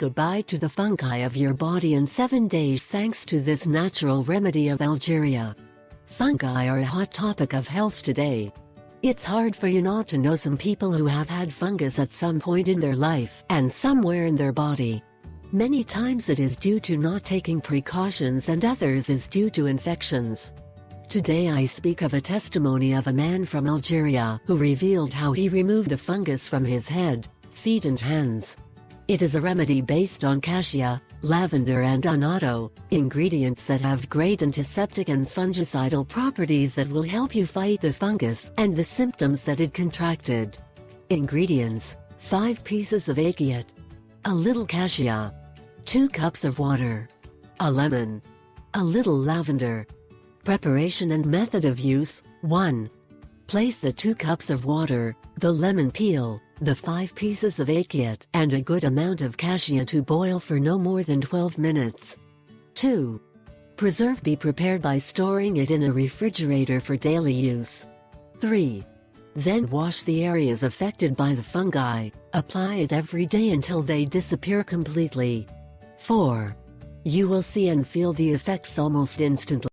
goodbye to the fungi of your body in 7 days thanks to this natural remedy of Algeria. Fungi are a hot topic of health today. It's hard for you not to know some people who have had fungus at some point in their life and somewhere in their body. Many times it is due to not taking precautions and others is due to infections. Today I speak of a testimony of a man from Algeria who revealed how he removed the fungus from his head, feet and hands. It is a remedy based on cassia, lavender and annatto, ingredients that have great antiseptic and fungicidal properties that will help you fight the fungus and the symptoms that it contracted. Ingredients: 5 pieces of achiate, a little cassia, 2 cups of water, a lemon, a little lavender. Preparation and method of use: 1. Place the 2 cups of water, the lemon peel, the 5 pieces of achiate and a good amount of cassia to boil for no more than 12 minutes. 2. Preserve: be prepared by storing it in a refrigerator for daily use. 3. Then wash the areas affected by the fungi, apply it every day until they disappear completely. 4. You will see and feel the effects almost instantly.